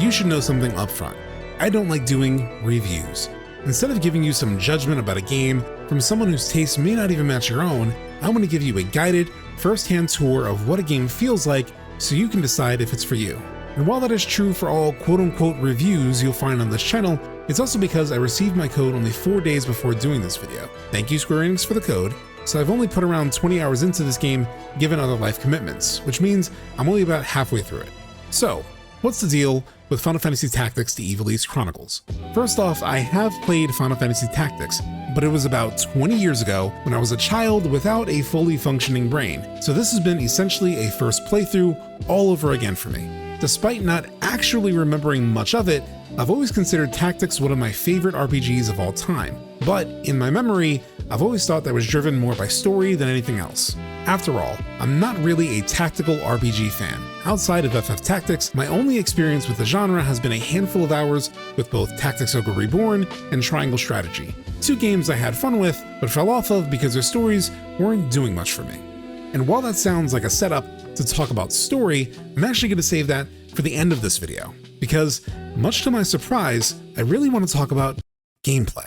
you should know something up front. I don't like doing reviews. Instead of giving you some judgment about a game from someone whose taste may not even match your own, I want to give you a guided, first-hand tour of what a game feels like so you can decide if it's for you. And while that is true for all quote-unquote reviews you'll find on this channel, it's also because I received my code only 4 days before doing this video. Thank you Square Enix for the code. So I've only put around 20 hours into this game given other life commitments, which means I'm only about halfway through it. So, what's the deal with Final Fantasy Tactics: The Ivalice Chronicles? First off, I have played Final Fantasy Tactics, but it was about 20 years ago when I was a child without a fully functioning brain, so this has been essentially a first playthrough all over again for me. Despite not actually remembering much of it, I've always considered Tactics one of my favorite RPGs of all time, but in my memory, I've always thought that was driven more by story than anything else. After all, I'm not really a tactical RPG fan. Outside of FF Tactics, my only experience with the genre has been a handful of hours with both Tactics Ogre Reborn and Triangle Strategy. 2 games I had fun with, but fell off of because their stories weren't doing much for me. And while that sounds like a setup to talk about story, I'm actually going to save that for the end of this video, because much to my surprise, I really want to talk about gameplay.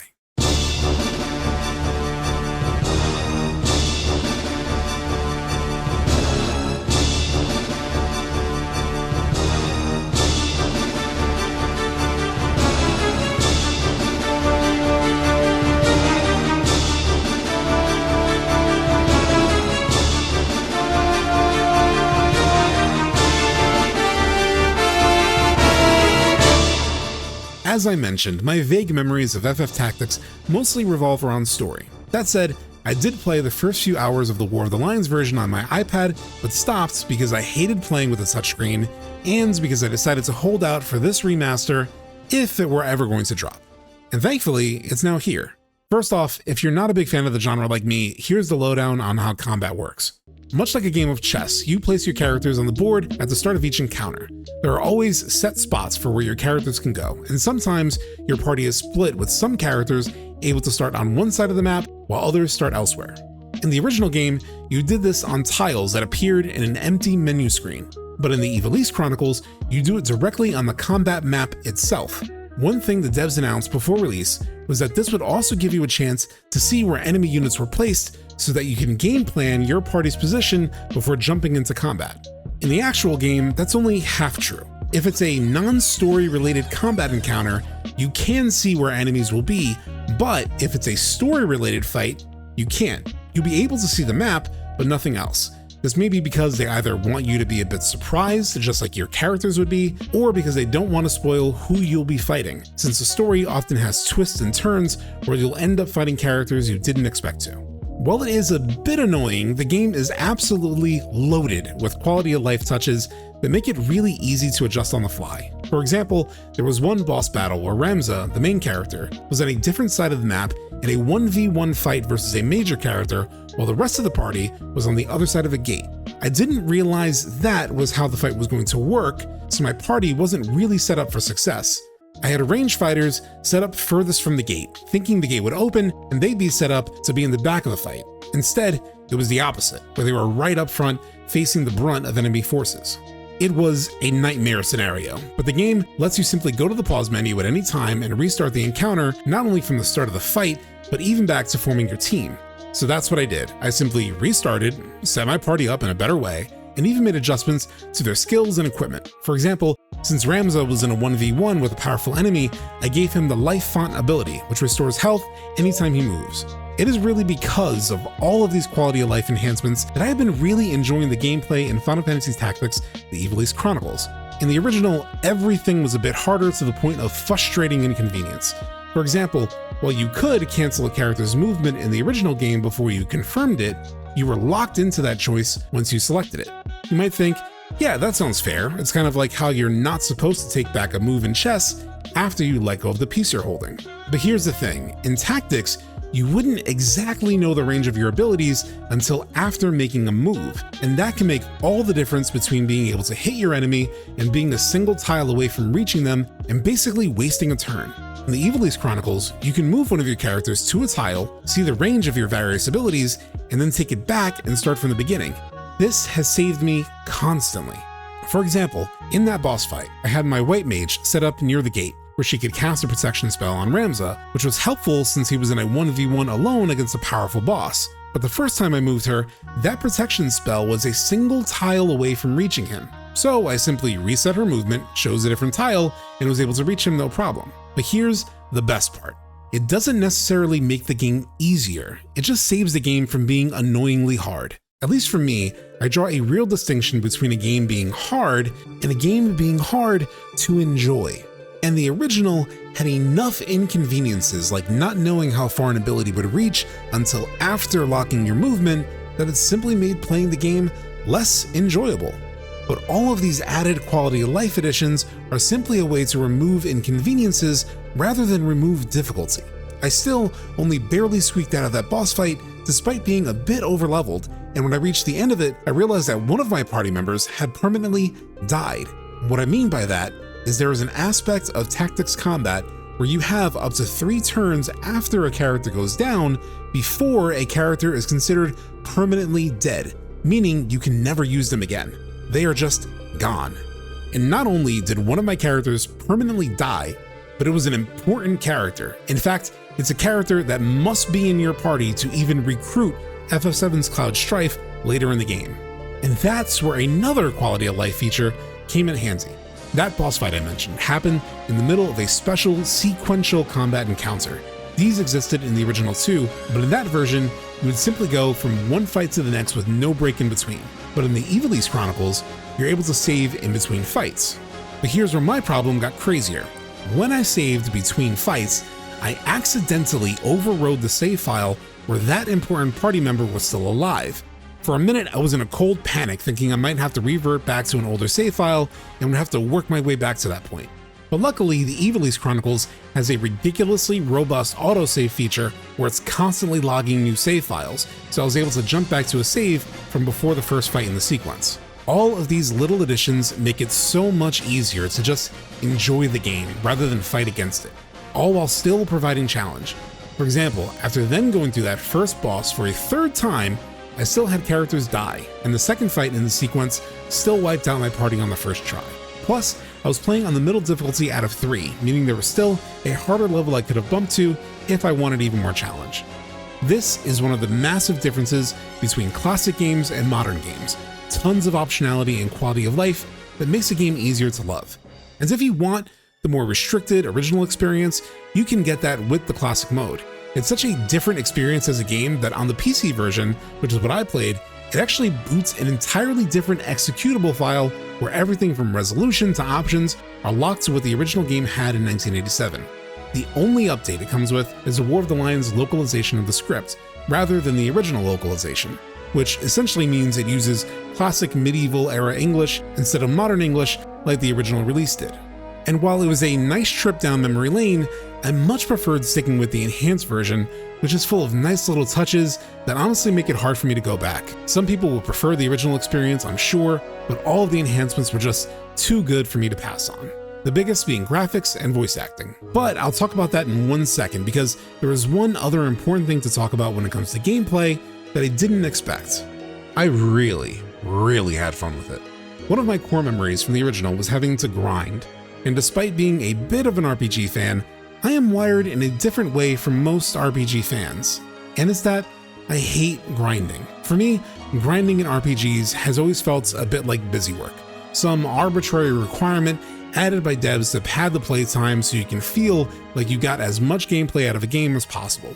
As I mentioned, my vague memories of FF Tactics mostly revolve around story. That said, I did play the first few hours of the War of the Lions version on my iPad, but stopped because I hated playing with a touchscreen and because I decided to hold out for this remaster if it were ever going to drop. And thankfully, it's now here. First off, if you're not a big fan of the genre like me, here's the lowdown on how combat works. Much like a game of chess, you place your characters on the board at the start of each encounter. There are always set spots for where your characters can go, and sometimes your party is split with some characters able to start on one side of the map while others start elsewhere. In the original game, you did this on tiles that appeared in an empty menu screen, but in the Ivalice Chronicles, you do it directly on the combat map itself. One thing the devs announced before release was that this would also give you a chance to see where enemy units were placed so that you can game plan your party's position before jumping into combat. In the actual game, that's only half true. If it's a non-story related combat encounter, you can see where enemies will be, but if it's a story related fight, you can't. You'll be able to see the map, but nothing else. This may be because they either want you to be a bit surprised, just like your characters would be, or because they don't want to spoil who you'll be fighting, since the story often has twists and turns where you'll end up fighting characters you didn't expect to. While it is a bit annoying, the game is absolutely loaded with quality of life touches that make it really easy to adjust on the fly. For example, there was one boss battle where Ramza, the main character, was at a different side of the map in a 1v1 fight versus a major character, while the rest of the party was on the other side of a gate. I didn't realize that was how the fight was going to work, so my party wasn't really set up for success. I had ranged fighters set up furthest from the gate, thinking the gate would open and they'd be set up to be in the back of the fight. Instead, it was the opposite, where they were right up front facing the brunt of enemy forces. It was a nightmare scenario, but the game lets you simply go to the pause menu at any time and restart the encounter, not only from the start of the fight, but even back to forming your team. So that's what I did. I simply restarted, set my party up in a better way, and even made adjustments to their skills and equipment. For example, since Ramza was in a 1v1 with a powerful enemy, I gave him the Life Font ability, which restores health anytime he moves. It is really because of all of these quality of life enhancements that I have been really enjoying the gameplay in Final Fantasy Tactics: The Ivalice Chronicles. In the original, everything was a bit harder to the point of frustrating inconvenience. For example, while you could cancel a character's movement in the original game before you confirmed it, you were locked into that choice once you selected it. You might think, yeah, that sounds fair. It's kind of like how you're not supposed to take back a move in chess after you let go of the piece you're holding. But here's the thing, in Tactics, you wouldn't exactly know the range of your abilities until after making a move, and that can make all the difference between being able to hit your enemy and being a single tile away from reaching them and basically wasting a turn. In the Ivalice Chronicles, you can move one of your characters to a tile, see the range of your various abilities, and then take it back and start from the beginning. This has saved me constantly. For example, in that boss fight, I had my white mage set up near the gate, where she could cast a protection spell on Ramza, which was helpful since he was in a 1v1 alone against a powerful boss. But the first time I moved her, that protection spell was a single tile away from reaching him. So I simply reset her movement, chose a different tile, and was able to reach him no problem. But here's the best part. It doesn't necessarily make the game easier, it just saves the game from being annoyingly hard. At least for me, I draw a real distinction between a game being hard and a game being hard to enjoy. And the original had enough inconveniences like not knowing how far an ability would reach until after locking your movement that it simply made playing the game less enjoyable. But all of these added quality of life additions are simply a way to remove inconveniences rather than remove difficulty. I still only barely squeaked out of that boss fight despite being a bit overleveled, and when I reached the end of it, I realized that one of my party members had permanently died. What I mean by that is there is an aspect of tactics combat where you have up to 3 turns after a character goes down before a character is considered permanently dead, meaning you can never use them again. They are just gone. And not only did one of my characters permanently die, but it was an important character. In fact, it's a character that must be in your party to even recruit FF7's Cloud Strife later in the game. And that's where another quality of life feature came in handy. That boss fight I mentioned happened in the middle of a special sequential combat encounter. These existed in the original too, but in that version, you would simply go from one fight to the next with no break in between. But in the Ivalice Chronicles, you're able to save in between fights. But here's where my problem got crazier. When I saved between fights, I accidentally overrode the save file where that important party member was still alive. For a minute, I was in a cold panic thinking I might have to revert back to an older save file and would have to work my way back to that point. But luckily, the Ivalice Chronicles has a ridiculously robust autosave feature where it's constantly logging new save files, so I was able to jump back to a save from before the first fight in the sequence. All of these little additions make it so much easier to just enjoy the game rather than fight against it, all while still providing challenge. For example, after then going through that first boss for a 3rd time, I still had characters die, and the second fight in the sequence still wiped out my party on the first try. Plus, I was playing on the middle difficulty out of 3, meaning there was still a harder level I could have bumped to if I wanted even more challenge. This is one of the massive differences between classic games and modern games. Tons of optionality and quality of life that makes a game easier to love. As if you want the more restricted original experience, you can get that with the classic mode. It's such a different experience as a game that on the PC version, which is what I played, it actually boots an entirely different executable file where everything from resolution to options are locked to what the original game had in 1987. The only update it comes with is a War of the Lions localization of the script, rather than the original localization, which essentially means it uses classic medieval era English instead of modern English like the original release did. And while it was a nice trip down memory lane, I much preferred sticking with the enhanced version, which is full of nice little touches that honestly make it hard for me to go back. Some people will prefer the original experience, I'm sure, but all of the enhancements were just too good for me to pass on. The biggest being graphics and voice acting. But I'll talk about that in 1 second because there is one other important thing to talk about when it comes to gameplay that I didn't expect. I really had fun with it. One of my core memories from the original was having to grind, and despite being a bit of an RPG fan, I am wired in a different way from most RPG fans, and it's that I hate grinding. For me, grinding in RPGs has always felt a bit like busy work, some arbitrary requirement added by devs to pad the playtime so you can feel like you got as much gameplay out of a game as possible.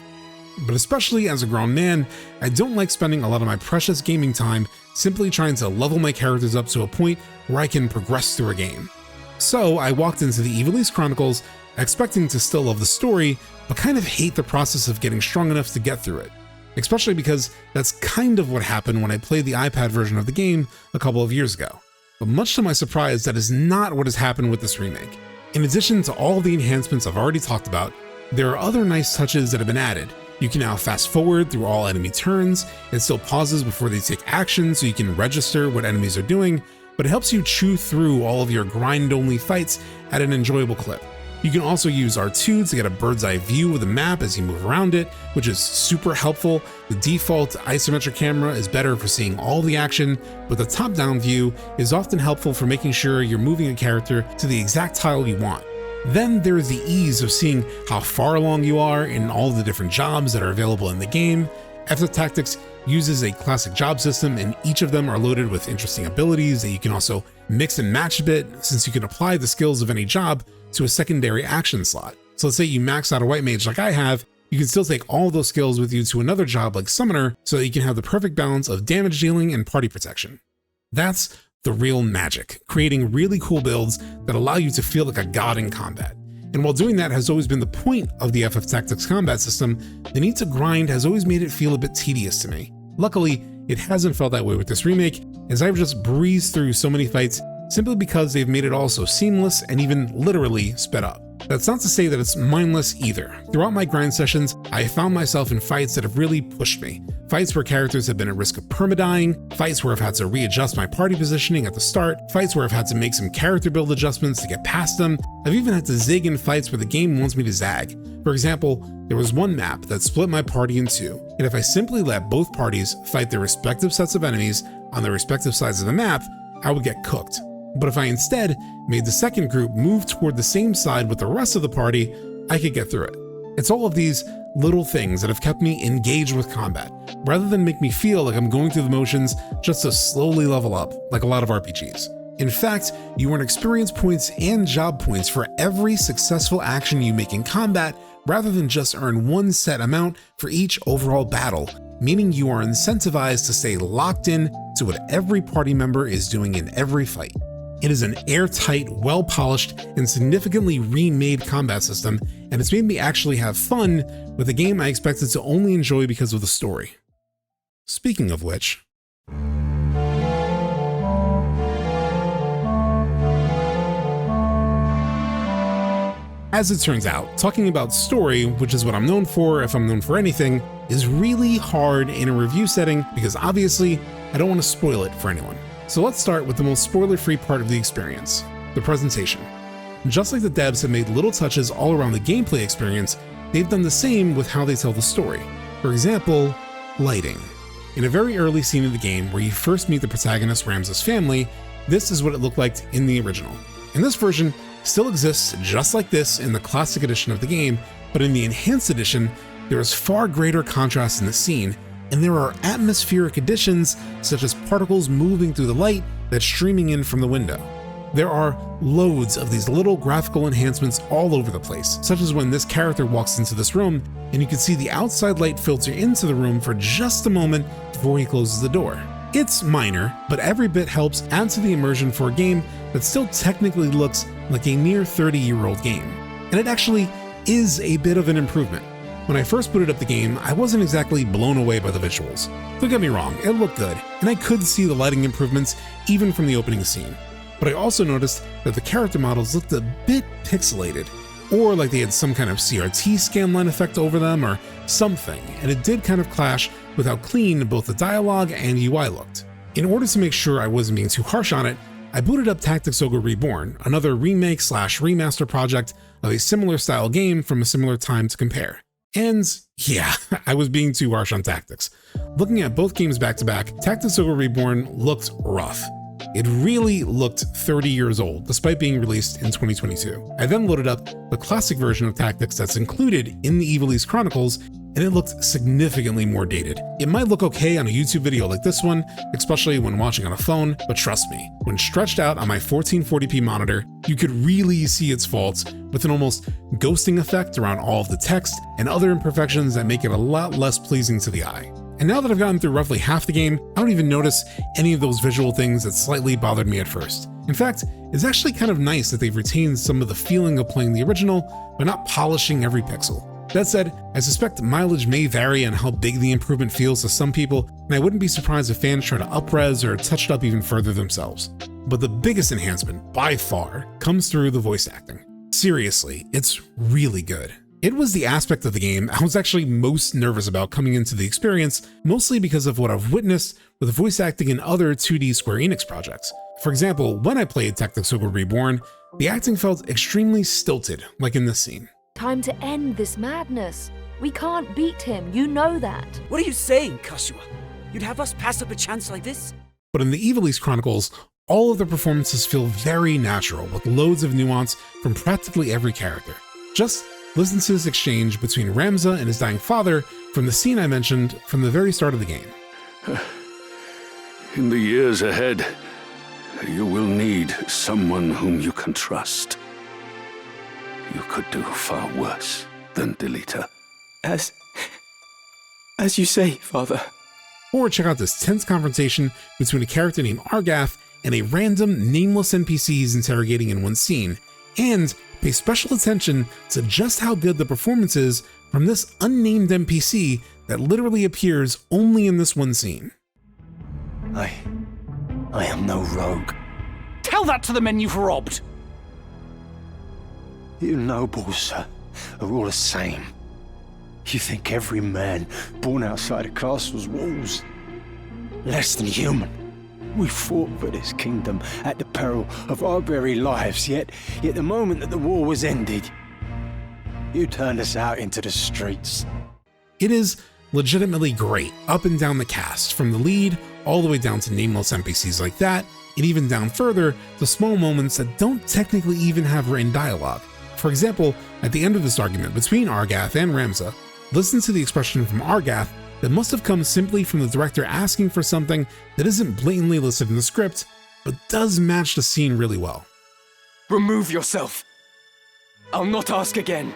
But especially as a grown man, I don't like spending a lot of my precious gaming time simply trying to level my characters up to a point where I can progress through a game. So I walked into the Ivalice Chronicles expecting to still love the story, but kind of hate the process of getting strong enough to get through it. Especially because that's kind of what happened when I played the iPad version of the game a couple of years ago. But much to my surprise, that is not what has happened with this remake. In addition to all the enhancements I've already talked about, there are other nice touches that have been added. You can now fast forward through all enemy turns, it still pauses before they take action so you can register what enemies are doing, but it helps you chew through all of your grind-only fights at an enjoyable clip. You can also use R2 to get a bird's eye view of the map as you move around it, which is super helpful. The default isometric camera is better for seeing all the action, but the top-down view is often helpful for making sure you're moving a character to the exact tile you want. Then there is the ease of seeing how far along you are in all the different jobs that are available in the game. FF Tactics uses a classic job system, and each of them are loaded with interesting abilities that you can also mix and match a bit, since you can apply the skills of any job to a secondary action slot. So let's say you max out a white mage like I have, you can still take all those skills with you to another job like summoner, so that you can have the perfect balance of damage dealing and party protection. That's the real magic, creating really cool builds that allow you to feel like a god in combat. And while doing that has always been the point of the FF Tactics combat system, the need to grind has always made it feel a bit tedious to me. Luckily, it hasn't felt that way with this remake, as I've just breezed through so many fights simply because they've made it all so seamless and even literally sped up. That's not to say that it's mindless either. Throughout my grind sessions, I found myself in fights that have really pushed me. Fights where characters have been at risk of permadying, fights where I've had to readjust my party positioning at the start, fights where I've had to make some character build adjustments to get past them. I've even had to zig in fights where the game wants me to zag. For example, there was one map that split my party in two, and if I simply let both parties fight their respective sets of enemies on their respective sides of the map, I would get cooked. But if I instead made the second group move toward the same side with the rest of the party, I could get through it. It's all of these little things that have kept me engaged with combat, rather than make me feel like I'm going through the motions just to slowly level up, like a lot of RPGs. In fact, you earn experience points and job points for every successful action you make in combat, rather than just earn one set amount for each overall battle, meaning you are incentivized to stay locked in to what every party member is doing in every fight. It is an airtight, well-polished, and significantly remade combat system, and it's made me actually have fun with a game I expected to only enjoy because of the story. Speaking of which, as it turns out, talking about story, which is what I'm known for if I'm known for anything, is really hard in a review setting because obviously I don't want to spoil it for anyone. So let's start with the most spoiler-free part of the experience, the presentation. Just like the devs have made little touches all around the gameplay experience, they've done the same with how they tell the story. For example, lighting. In a very early scene of the game where you first meet the protagonist Ramza's family, this is what it looked like in the original. And this version still exists just like this in the classic edition of the game, but in the enhanced edition, there is far greater contrast in the scene, and there are atmospheric additions such as particles moving through the light that's streaming in from the window. There are loads of these little graphical enhancements all over the place, such as when this character walks into this room and you can see the outside light filter into the room for just a moment before he closes the door. It's minor, but every bit helps add to the immersion for a game that still technically looks like a mere 30-year-old game. And it actually is a bit of an improvement. When I first booted up the game, I wasn't exactly blown away by the visuals. Don't get me wrong, it looked good, and I could see the lighting improvements even from the opening scene. But I also noticed that the character models looked a bit pixelated, or like they had some kind of CRT scanline effect over them or something, and it did kind of clash with how clean both the dialogue and UI looked. In order to make sure I wasn't being too harsh on it, I booted up Tactics Ogre Reborn, another remake/remaster project of a similar style game from a similar time to compare. And yeah, I was being too harsh on Tactics. Looking at both games back to back, Tactics Ogre Reborn looked rough. It really looked 30 years old, despite being released in 2022. I then loaded up the classic version of Tactics that's included in the Ivalice Chronicles, and it looked significantly more dated. It might look okay on a YouTube video like this one, especially when watching on a phone, but trust me, when stretched out on my 1440p monitor, you could really see its faults with an almost ghosting effect around all of the text and other imperfections that make it a lot less pleasing to the eye. And now that I've gotten through roughly half the game, I don't even notice any of those visual things that slightly bothered me at first. In fact, it's actually kind of nice that they've retained some of the feeling of playing the original by not polishing every pixel. That said, I suspect mileage may vary on how big the improvement feels to some people, and I wouldn't be surprised if fans try to up-res or touch it up even further themselves. But the biggest enhancement, by far, comes through the voice acting. Seriously, it's really good. It was the aspect of the game I was actually most nervous about coming into the experience, mostly because of what I've witnessed with voice acting in other 2D Square Enix projects. For example, when I played Tactics Ogre Reborn, the acting felt extremely stilted, like in this scene. Time to end this madness. We can't beat him, you know that. What are you saying, Kasua? You'd have us pass up a chance like this? But in the Ivalice Chronicles, all of the performances feel very natural, with loads of nuance from practically every character. Just listen to this exchange between Ramza and his dying father from the scene I mentioned from the very start of the game. In the years ahead, you will need someone whom you can trust. You could do far worse than Delita. As you say, Father. Or check out this tense confrontation between a character named Argath and a random, nameless NPC he's interrogating in one scene, and pay special attention to just how good the performance is from this unnamed NPC that literally appears only in this one scene. I am no rogue. Tell that to the men you've robbed! You nobles, sir, are all the same. You think every man born outside a castle's walls less than human. We fought for this kingdom at the peril of our very lives, yet the moment that the war was ended, you turned us out into the streets. It is legitimately great up and down the cast, from the lead all the way down to nameless NPCs like that, and even down further to small moments that don't technically even have written dialogue. For example, at the end of this argument between Argath and Ramza, listen to the expression from Argath that must have come simply from the director asking for something that isn't blatantly listed in the script, but does match the scene really well. Remove yourself. I'll not ask again.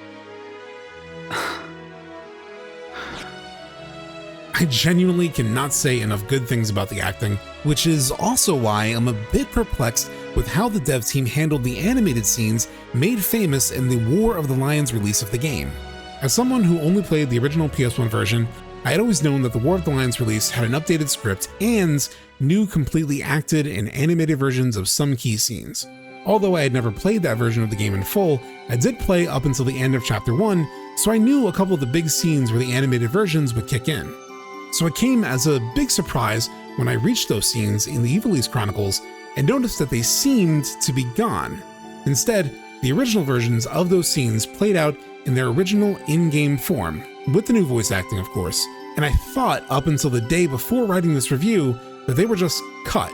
I genuinely cannot say enough good things about the acting, which is also why I'm a bit perplexed with how the dev team handled the animated scenes made famous in the War of the Lions release of the game. As someone who only played the original PS1 version, I had always known that the War of the Lions release had an updated script and new completely acted and animated versions of some key scenes. Although I had never played that version of the game in full, I did play up until the end of Chapter 1, so I knew a couple of the big scenes where the animated versions would kick in. So it came as a big surprise when I reached those scenes in the Ivalice Chronicles and noticed that they seemed to be gone. Instead, the original versions of those scenes played out in their original in-game form, with the new voice acting of course, and I thought up until the day before writing this review that they were just cut.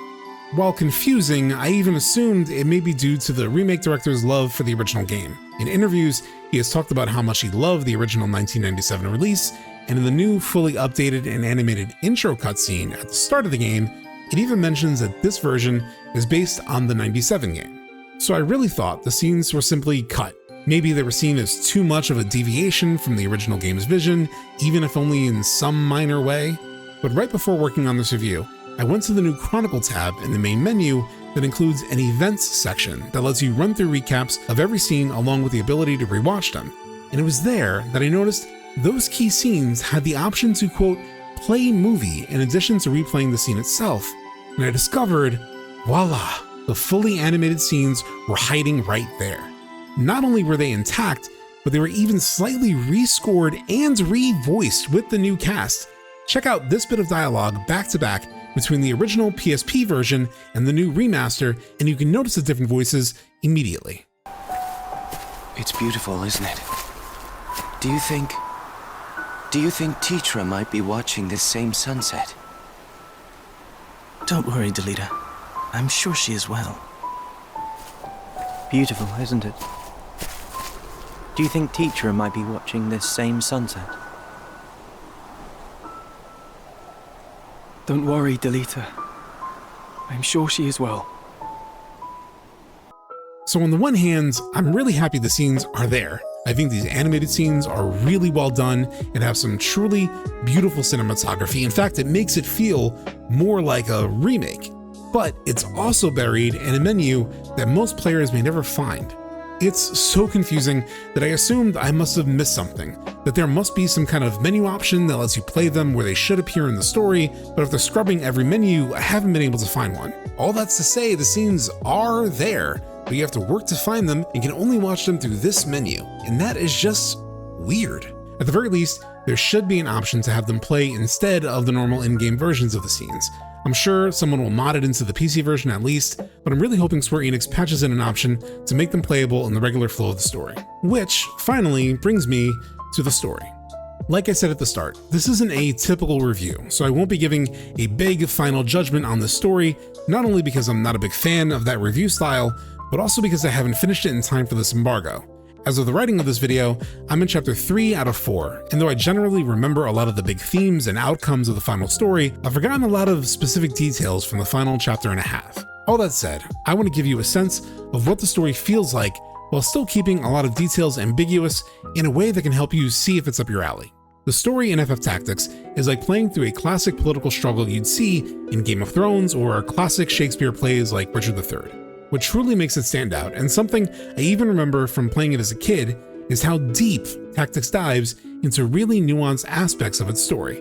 While confusing, I even assumed it may be due to the remake director's love for the original game. In interviews, he has talked about how much he loved the original 1997 release, and in the new fully updated and animated intro cutscene at the start of the game, it even mentions that this version is based on the 97 game. So I really thought the scenes were simply cut. Maybe they were seen as too much of a deviation from the original game's vision, even if only in some minor way. But right before working on this review, I went to the new Chronicle tab in the main menu that includes an events section that lets you run through recaps of every scene along with the ability to rewatch them. And it was there that I noticed those key scenes had the option to, quote, play movie in addition to replaying the scene itself. And I discovered, voila, the fully animated scenes were hiding right there. Not only were they intact, but they were even slightly rescored and revoiced with the new cast. Check out this bit of dialogue back to back between the original PSP version and the new remaster, and you can notice the different voices immediately. It's beautiful, isn't it? Do you think Titra might be watching this same sunset? Don't worry, Delita. I'm sure she is well. Beautiful, isn't it? Do you think Titra might be watching this same sunset? Don't worry, Delita. I'm sure she is well. So on the one hand, I'm really happy the scenes are there. I think these animated scenes are really well done and have some truly beautiful cinematography. In fact, it makes it feel more like a remake. But it's also buried in a menu that most players may never find. It's so confusing that I assumed I must have missed something, that there must be some kind of menu option that lets you play them where they should appear in the story, but after scrubbing every menu, I haven't been able to find one. All that's to say, the scenes are there, but you have to work to find them and can only watch them through this menu, and that is just weird. At the very least, there should be an option to have them play instead of the normal in-game versions of the scenes. I'm sure someone will mod it into the PC version at least, but I'm really hoping Square Enix patches in an option to make them playable in the regular flow of the story. Which, finally, brings me to the story. Like I said at the start, this isn't a typical review, so I won't be giving a big final judgment on the story, not only because I'm not a big fan of that review style, but also because I haven't finished it in time for this embargo. As of the writing of this video, I'm in chapter 3 out of 4, and though I generally remember a lot of the big themes and outcomes of the final story, I've forgotten a lot of specific details from the final chapter and a half. All that said, I want to give you a sense of what the story feels like while still keeping a lot of details ambiguous in a way that can help you see if it's up your alley. The story in FF Tactics is like playing through a classic political struggle you'd see in Game of Thrones or classic Shakespeare plays like Richard III. What truly makes it stand out, and something I even remember from playing it as a kid, is how deep Tactics dives into really nuanced aspects of its story.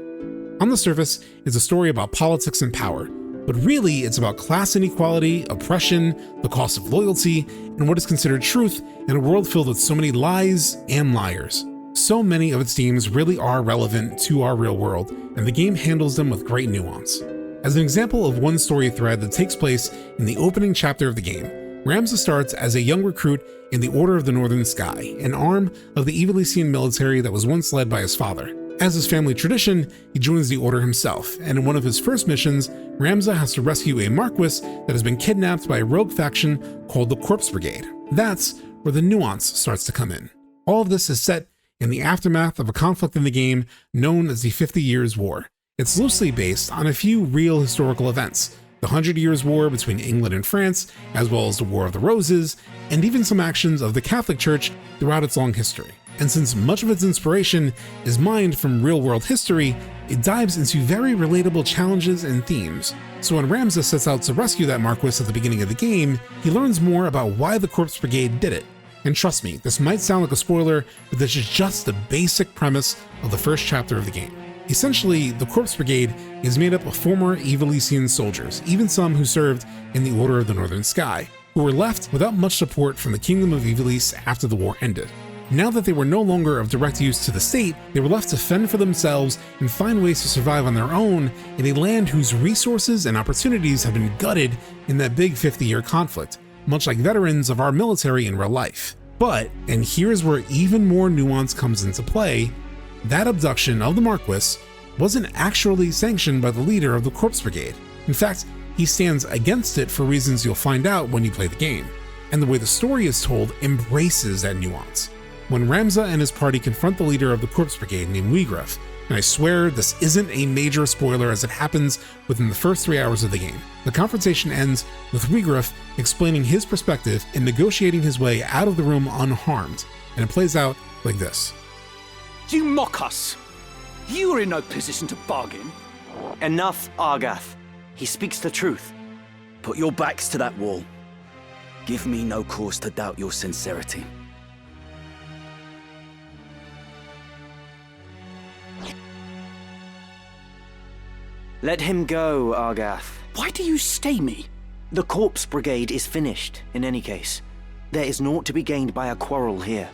On the surface, it's a story about politics and power, but really it's about class inequality, oppression, the cost of loyalty, and what is considered truth in a world filled with so many lies and liars. So many of its themes really are relevant to our real world, and the game handles them with great nuance. As an example of one story thread that takes place in the opening chapter of the game, Ramza starts as a young recruit in the Order of the Northern Sky, an arm of the Ivalice military that was once led by his father. As his family tradition, he joins the Order himself, and in one of his first missions, Ramza has to rescue a Marquis that has been kidnapped by a rogue faction called the Corpse Brigade. That's where the nuance starts to come in. All of this is set in the aftermath of a conflict in the game known as the 50 Years' War. It's loosely based on a few real historical events, the 100 Years' War between England and France, as well as the War of the Roses, and even some actions of the Catholic Church throughout its long history. And since much of its inspiration is mined from real-world history, it dives into very relatable challenges and themes. So when Ramza sets out to rescue that Marquis at the beginning of the game, he learns more about why the Corpse Brigade did it. And trust me, this might sound like a spoiler, but this is just the basic premise of the first chapter of the game. Essentially, the Corpse Brigade is made up of former Ivalician soldiers, even some who served in the Order of the Northern Sky, who were left without much support from the Kingdom of Ivalice after the war ended. Now that they were no longer of direct use to the state, they were left to fend for themselves and find ways to survive on their own in a land whose resources and opportunities have been gutted in that big 50-year conflict, much like veterans of our military in real life. But, and here's where even more nuance comes into play, that abduction of the Marquis wasn't actually sanctioned by the leader of the Corpse Brigade. In fact, he stands against it for reasons you'll find out when you play the game. And the way the story is told embraces that nuance. When Ramza and his party confront the leader of the Corpse Brigade named Wigriff, and I swear this isn't a major spoiler as it happens within the first 3 hours of the game, the confrontation ends with Wigriff explaining his perspective and negotiating his way out of the room unharmed, and it plays out like this. You mock us! You are in no position to bargain. Enough, Argath. He speaks the truth. Put your backs to that wall. Give me no cause to doubt your sincerity. Let him go, Argath. Why do you stay me? The Corpse Brigade is finished, in any case. There is naught to be gained by a quarrel here.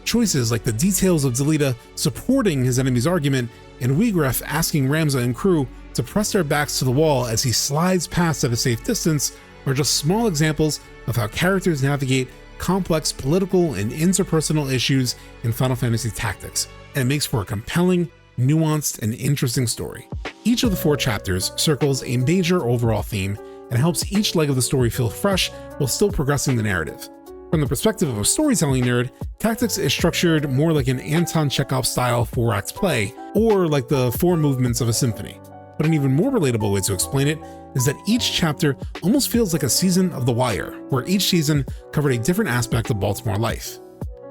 Choices like the details of Delita supporting his enemy's argument and Wigriff asking Ramza and crew to press their backs to the wall as he slides past at a safe distance are just small examples of how characters navigate complex political and interpersonal issues in Final Fantasy Tactics, and it makes for a compelling, nuanced, and interesting story. Each of the 4 chapters circles a major overall theme and helps each leg of the story feel fresh while still progressing the narrative. From the perspective of a storytelling nerd, Tactics is structured more like an Anton Chekhov-style 4-act play, or like the 4 movements of a symphony. But an even more relatable way to explain it is that each chapter almost feels like a season of The Wire, where each season covered a different aspect of Baltimore life.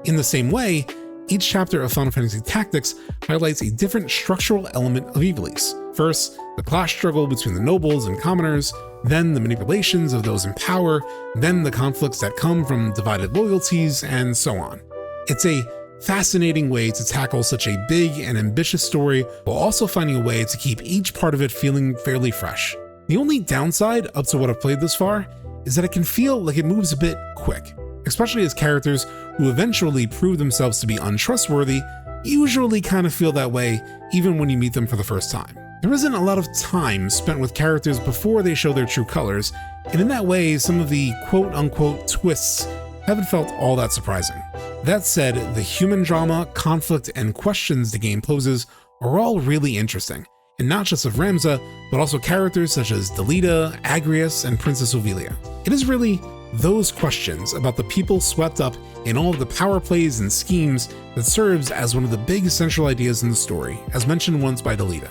In the same way, each chapter of Final Fantasy Tactics highlights a different structural element of Ivalice. First, the class struggle between the nobles and commoners, then the manipulations of those in power, then the conflicts that come from divided loyalties, and so on. It's a fascinating way to tackle such a big and ambitious story while also finding a way to keep each part of it feeling fairly fresh. The only downside up to what I've played this far is that it can feel like it moves a bit quick, especially as characters who eventually prove themselves to be untrustworthy usually kind of feel that way even when you meet them for the first time. There isn't a lot of time spent with characters before they show their true colors, and in that way, some of the quote-unquote twists haven't felt all that surprising. That said, the human drama, conflict, and questions the game poses are all really interesting, and not just of Ramza, but also characters such as Delita, Agrias, and Princess Ovilia. It is really those questions about the people swept up in all of the power plays and schemes that serves as one of the big central ideas in the story, as mentioned once by Delita.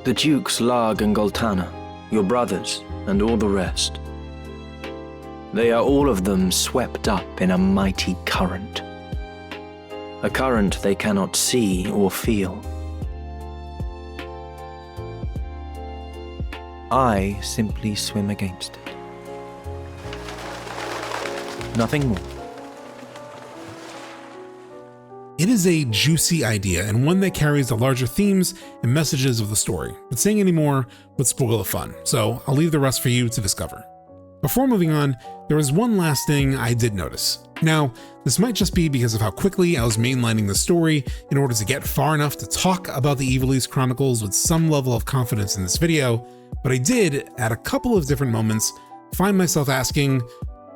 The Dukes Larg and Goltana, your brothers, and all the rest. They are all of them swept up in a mighty current. A current they cannot see or feel. I simply swim against it. Nothing more. It is a juicy idea and one that carries the larger themes and messages of the story, but saying any more would spoil the fun, so I'll leave the rest for you to discover. Before moving on, there was one last thing I did notice. Now, this might just be because of how quickly I was mainlining the story in order to get far enough to talk about the Ivalice Chronicles with some level of confidence in this video, but I did, at a couple of different moments, find myself asking,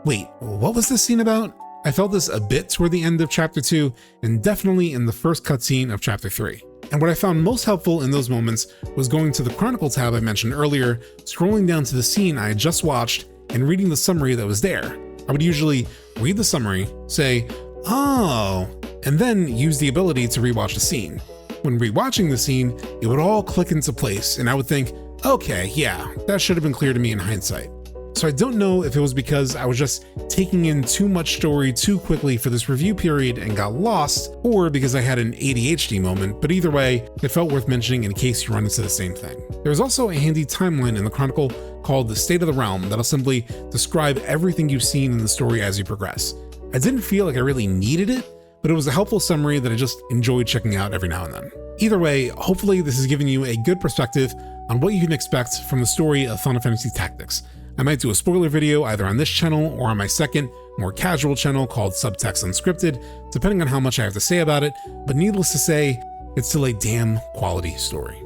wait, what was this scene about? I felt this a bit toward the end of Chapter 2, and definitely in the first cutscene of Chapter 3. And what I found most helpful in those moments was going to the Chronicle tab I mentioned earlier, scrolling down to the scene I had just watched, and reading the summary that was there. I would usually read the summary, say, oh, and then use the ability to rewatch the scene. When rewatching the scene, it would all click into place, and I would think, okay, yeah, that should have been clear to me in hindsight. So I don't know if it was because I was just taking in too much story too quickly for this review period and got lost, or because I had an ADHD moment, but either way, it felt worth mentioning in case you run into the same thing. There's also a handy timeline in the Chronicle called the State of the Realm that'll simply describe everything you've seen in the story as you progress. I didn't feel like I really needed it, but it was a helpful summary that I just enjoyed checking out every now and then. Either way, hopefully this has given you a good perspective on what you can expect from the story of Final Fantasy Tactics. I might do a spoiler video either on this channel or on my second, more casual channel called Subtext Unscripted, depending on how much I have to say about it, but needless to say, it's still a damn quality story.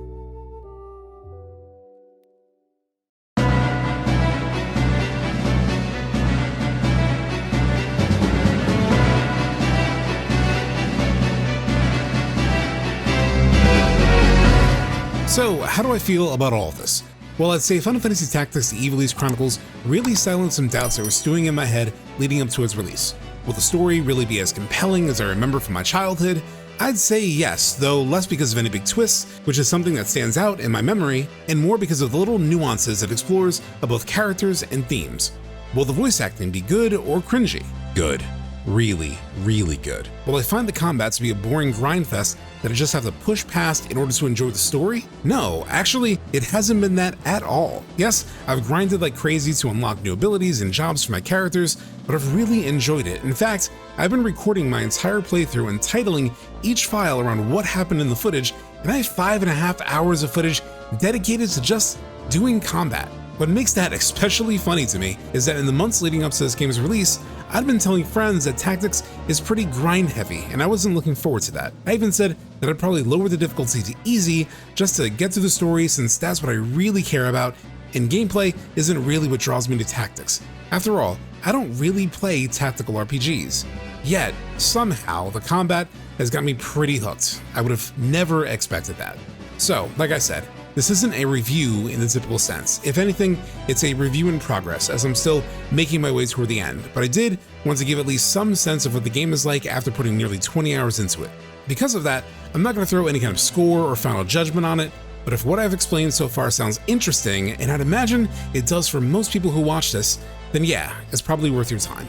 So, how do I feel about all of this? Well, I'd say Final Fantasy Tactics The Ivalice Chronicles really silenced some doubts that were stewing in my head leading up to its release. Will the story really be as compelling as I remember from my childhood? I'd say yes, though less because of any big twists, which is something that stands out in my memory, and more because of the little nuances it explores of both characters and themes. Will the voice acting be good or cringy? Good. Really, really good. Will I find the combat to be a boring grind fest that I just have to push past in order to enjoy the story? No, actually, it hasn't been that at all. Yes, I've grinded like crazy to unlock new abilities and jobs for my characters, but I've really enjoyed it. In fact, I've been recording my entire playthrough and titling each file around what happened in the footage, and I have 5.5 hours of footage dedicated to just doing combat. What makes that especially funny to me is that in the months leading up to this game's release, I'd been telling friends that Tactics is pretty grind heavy, and I wasn't looking forward to that. I even said that I'd probably lower the difficulty to easy just to get through the story, since that's what I really care about, and gameplay isn't really what draws me to Tactics. After all, I don't really play tactical RPGs. Yet, somehow, the combat has got me pretty hooked. I would have never expected that. So, like I said, this isn't a review in the typical sense. If anything, it's a review in progress, as I'm still making my way toward the end, but I did want to give at least some sense of what the game is like after putting nearly 20 hours into it. Because of that, I'm not going to throw any kind of score or final judgment on it, but if what I've explained so far sounds interesting, and I'd imagine it does for most people who watch this, then yeah, it's probably worth your time.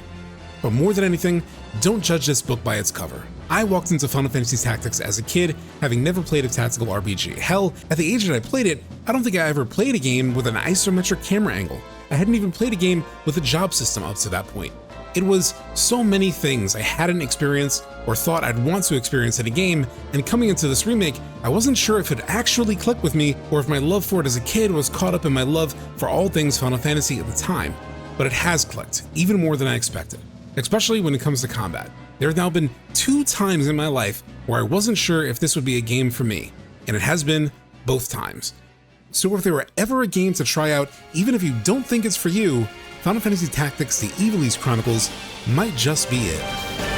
But more than anything, don't judge this book by its cover. I walked into Final Fantasy Tactics as a kid, having never played a tactical RPG. Hell, at the age that I played it, I don't think I ever played a game with an isometric camera angle. I hadn't even played a game with a job system up to that point. It was so many things I hadn't experienced or thought I'd want to experience in a game, and coming into this remake, I wasn't sure if it actually clicked with me or if my love for it as a kid was caught up in my love for all things Final Fantasy at the time. But it has clicked, even more than I expected. Especially when it comes to combat. There have now been 2 times in my life where I wasn't sure if this would be a game for me, and it has been both times. So if there were ever a game to try out, even if you don't think it's for you, Final Fantasy Tactics: The Ivalice Chronicles might just be it.